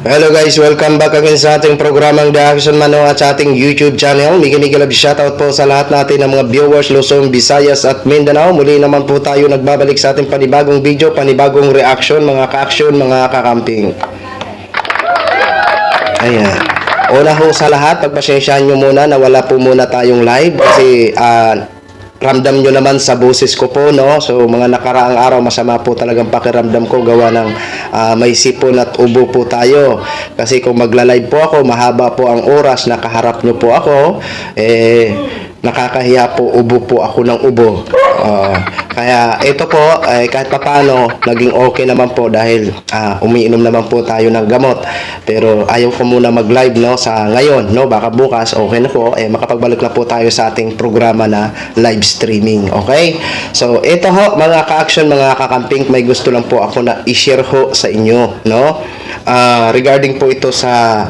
Hello guys, welcome back again sa ating programang The Action Mano at sa ating YouTube channel. Migi-love shoutout po sa lahat natin ng mga viewers Luzon, Visayas at Mindanao. Muli naman po tayo nagbabalik sa ating panibagong video, panibagong reaction, mga ka-action, mga kakamping. Ayan. Una ho sa lahat, pagpasensyahan nyo muna na wala po muna tayong live kasi ramdam nyo naman sa boses ko po, no? So, mga nakaraang araw, masama po talagang pakiramdam ko gawa ng may sipon at ubo po tayo. Kasi kung magla-live po ako, mahaba po ang oras, nakaharap nyo po ako, nakakahiya po, ubo po ako ng ubo. Kaya ito po, kahit papaano, naging okay naman po dahil umiinom naman po tayo ng gamot. Pero ayaw ko muna mag-live, no, sa ngayon, no? Baka bukas, okay na po, makapagbalik na po tayo sa ating programa na live streaming, okay? So, ito ho, mga ka-action, mga kakamping, may gusto lang po ako na i-share ho sa inyo, no? Regarding po ito sa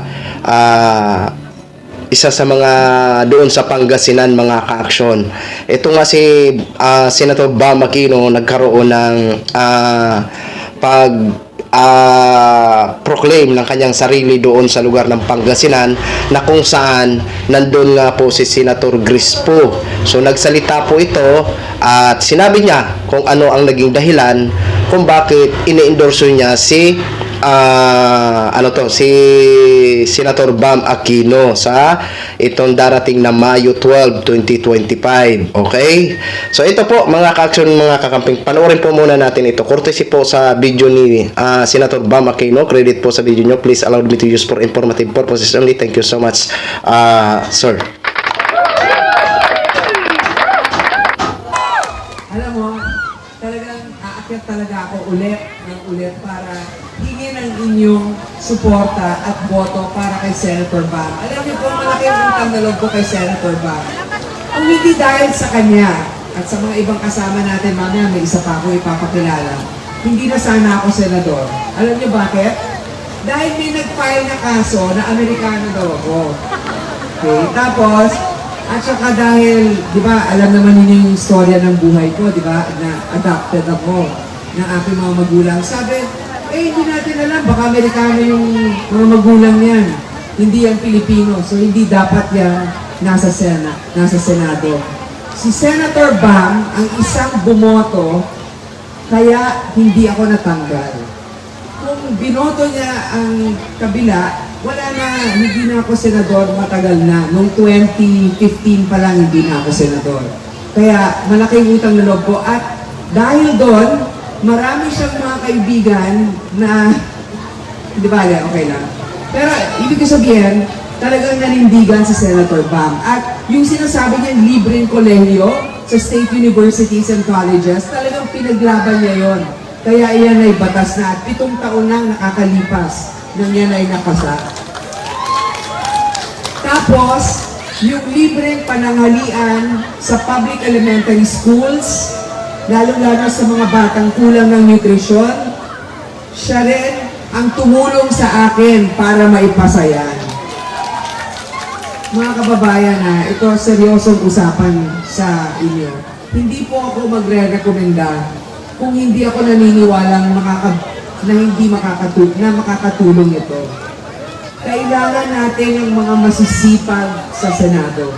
isa sa mga doon sa Pangasinan, mga ka-action. Ito nga si Senator Bam Aquino nagkaroon ng proclaim ng kanyang sarili doon sa lugar ng Pangasinan na kung saan nandun nga po si Senator Grispo. So nagsalita po ito at sinabi niya kung ano ang naging dahilan kung bakit ini-endorso niya si si Senator Bam Aquino sa itong darating na Mayo 12, 2025. Okay? So ito po, mga ka-action, mga kakamping, panoorin po muna natin ito. Courtesy po sa video ni Senator Bam Aquino. Credit po sa video nyo. Please allow me to use for informative purposes only. Thank you so much, sir. Alam mo, talagang aakyat talaga ako ulit para hingin ang inyong suporta at boto para kay Senator Bam. Alam niyo po, malaki ang utang na loob ko kay Senator Bam. Kung hindi dahil sa kanya at sa mga ibang kasama natin, mamaya may isa pa ako ipapakilala, hindi na sana ako senador. Alam niyo bakit? Dahil may nag-file na kaso na Amerikano daw ako. Okay, tapos, at saka dahil, di ba, alam naman niyo yung istorya ng buhay ko, di ba, na adopted ako ng aking mga magulang. Sabi, hindi natin alam, baka Amerikano yung mga magulang niyan. Hindi yan Pilipino, so hindi dapat yan nasa Senado. Si Senator Bam ang isang bumoto, kaya hindi ako natanggal. Kung binoto niya ang kabila, wala na, hindi na ako senador, matagal na. Noong 2015 pa lang, hindi na ako senador. Kaya malaking utang na loob ko. At dahil doon, marami siyang mga kaibigan na, di ba, okay lang. Pero ibig sabihin, talagang nanindigan si Senator Bam. At yung sinasabi niya, libreng kolehiyo sa state universities and colleges, talagang pinaglaban niya yon. Kaya iyan ay batas na at 7 taon nang nakakalipas nang yan ay napasa. Tapos, yung libreng pananghalian sa public elementary schools, lalo-lalo sa mga batang kulang ng nutrisyon, siya rin ang tumulong sa akin para maipasa yan. Mga kababayan, ito seryosong usapan sa inyo. Hindi po ako magre-rekomenda kung hindi ako naniniwalang makakatulong ito. Kailangan natin ng mga masisipag sa Senado.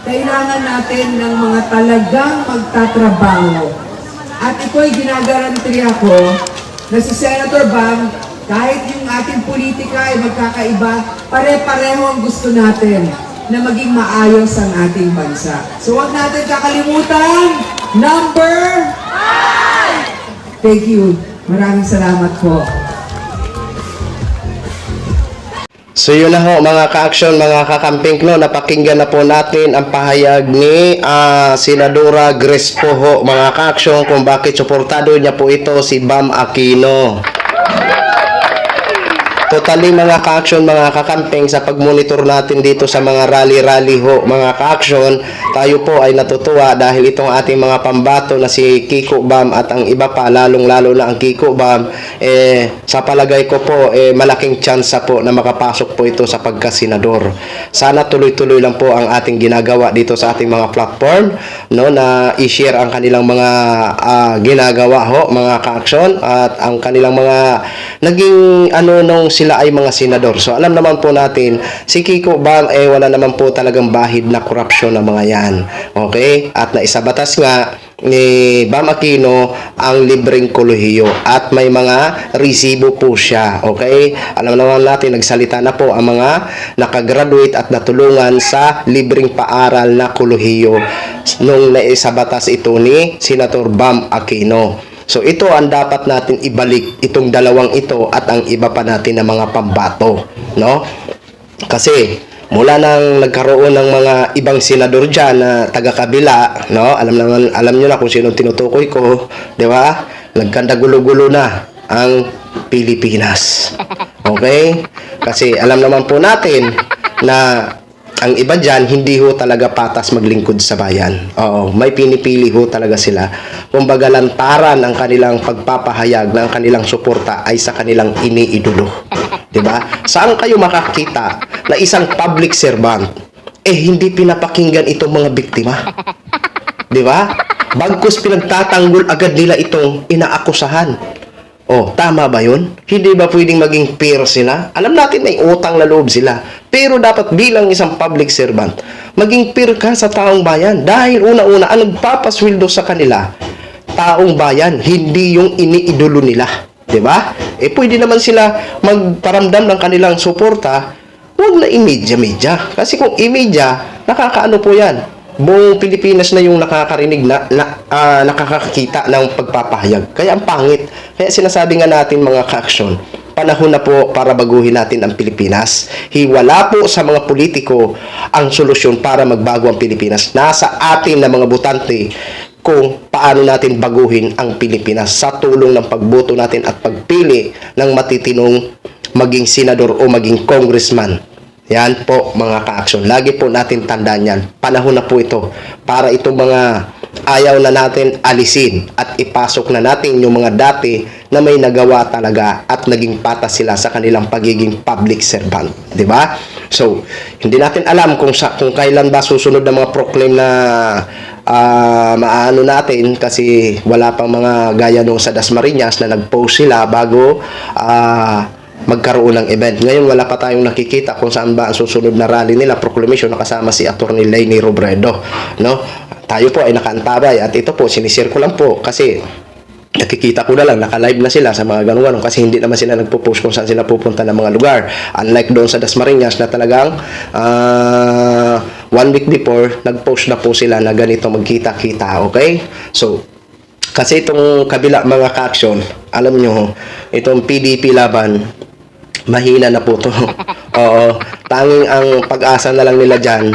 Kailangan natin ng mga talagang magtatrabaho. At ito'y ginagarantiya ko na si Senator Bam, kahit yung ating politika ay magkakaiba, pare-pareho ang gusto natin na maging maayos ang ating bansa. So huwag natin kakalimutan, number 5! Thank you. Maraming salamat po. So yun na ho, mga ka-action, mga kakamping, no, napakinggan na po natin ang pahayag ni Senadora Grispo ho, mga ka-action, kung bakit suportado niya po ito si Bam Aquino. Totally, mga ka-action, mga kakamping, sa pagmonitor natin dito sa mga rally-rally ho, mga ka-action, tayo po ay natutuwa dahil itong ating mga pambato na si Kiko Bam at ang iba pa, lalong-lalo na ang Kiko Bam, sa palagay ko po, malaking tsansa po na makapasok po ito sa pagkasenador. Sana tuloy-tuloy lang po ang ating ginagawa dito sa ating mga platform, no, na i-share ang kanilang mga ginagawa ho, mga ka-action, at ang kanilang mga naging nung sila ay mga senador. So alam naman po natin, si Kiko Bam wala naman po talagang bahid na korupsyon ng mga yan. Okay? At naisabatas nga ni Bam Aquino ang libreng kolehiyo at may mga resibo po siya. Okay? Alam naman natin, nagsalita na po ang mga nakagraduate at natulungan sa libreng paaral na kolehiyo nung naisabatas ito ni Senator Bam Aquino. So ito ang dapat natin ibalik, itong dalawang ito at ang iba pa natin na mga pambato, no? Kasi mula nang nagkaroon ng mga ibang senador diyan na taga-kabila, no? Alam niyo na kung sino tinutukoy ko, 'di ba? Nagkanda gulo-gulo na ang Pilipinas. Okay? Kasi alam naman po natin na ang iba dyan, hindi ho talaga patas maglingkod sa bayan. Oo, may pinipili ho talaga sila. Kumbaga lantaran ang kanilang pagpapahayag ng kanilang suporta ay sa kanilang iniidolo. 'Di ba? Saan kayo makakita na isang public servant hindi pinapakinggan itong mga biktima? 'Di ba? Bagkus pinagtatanggol agad nila itong inaakusahan. Oh, tama ba yun? Hindi ba pwedeng maging fair sila? Alam natin may utang na loob sila. Pero dapat bilang isang public servant, maging fair ka sa taong bayan. Dahil una-una, ang nagpapasweldo sa kanila, taong bayan, hindi yung iniidolo nila. Diba? Pwede naman sila magparamdam ng kanilang suporta, huwag na imedya-medya. Kasi kung imedya, nakakaano po yan. Buong Pilipinas na yung nakakarinig nakakakita ng pagpapahayag. Kaya ang pangit. Kaya sinasabi nga natin mga ka-aksyon, panahon na po para baguhin natin ang Pilipinas. Wala po sa mga politiko ang solusyon para magbago ang Pilipinas. Nasa atin na mga botante kung paano natin baguhin ang Pilipinas sa tulong ng pagboto natin at pagpili ng matitinong maging senador o maging congressman. Yan po mga ka-aksyon. Lagi po natin tandaan yan. Panahon na po ito para itong mga ayaw na natin alisin at ipasok na natin yung mga dati na may nagawa talaga at naging patas sila sa kanilang pagiging public servant. Diba? So, hindi natin alam kung kailan ba susunod na mga proclaim na maano natin kasi wala pang mga gaya nung sa Dasmariñas na nag-post sila bago magkaroon ng event. Ngayon wala pa tayong nakikita kung saan ba ang susunod na rally nila, proclamation na kasama si Attorney Leni Robredo, no? Tayo po ay nakaantabay at ito po sinishare ko lang po kasi nakikita ko na lang, naka-live na sila sa mga ganun-ganun kasi hindi naman sila nagpo-post kung saan sila pupunta ng mga lugar. Unlike doon sa Dasmariñas na talagang 1 week before, nag-post na po sila na ganito magkita-kita, okay? So, kasi itong kabila mga ka-aksyon, alam nyo, itong PDP laban, mahina na po to. Oo, tanging ang pag-asa na lang nila dyan,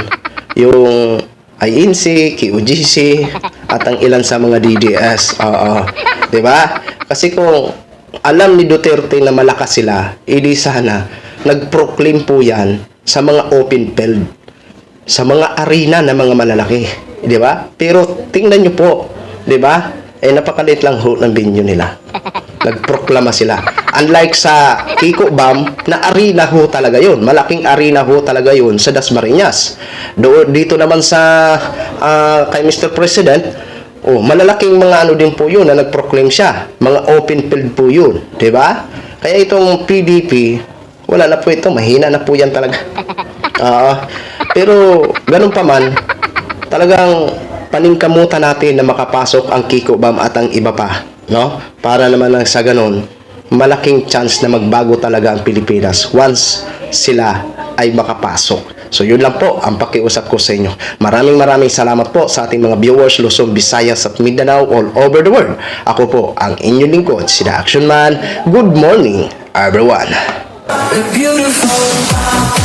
yung INC, QGC, at ang ilan sa mga DDS. Oo, diba? Kasi kung alam ni Duterte na malakas sila, edi sana nag-proclaim po yan sa mga open field, sa mga arena na mga malalaki. Diba? Pero tingnan nyo po, diba? Napakalit lang ho ng venue nila. Nagproklama sila. Unlike sa Kiko Bam, na arena ho talaga yun. Malaking arena ho talaga yun sa Dasmariñas. Dito naman sa kay Mr. President, malalaking mga ano din po yun na nagproclaim siya. Mga open field po yun. Diba? Kaya itong PDP, wala na po ito. Mahina na po yan talaga. Pero ganun pa man, talagang paningkamutan natin na makapasok ang Kiko Bam at ang iba pa, no? Para naman sa ganun, malaking chance na magbago talaga ang Pilipinas once sila ay makapasok. So yun lang po ang pakiusap ko sa inyo. Maraming salamat po sa ating mga viewers Luzon, Visayas at Mindanao all over the world. Ako po ang inyong lingkod, si The Action Man. Good morning, everyone. Beautiful.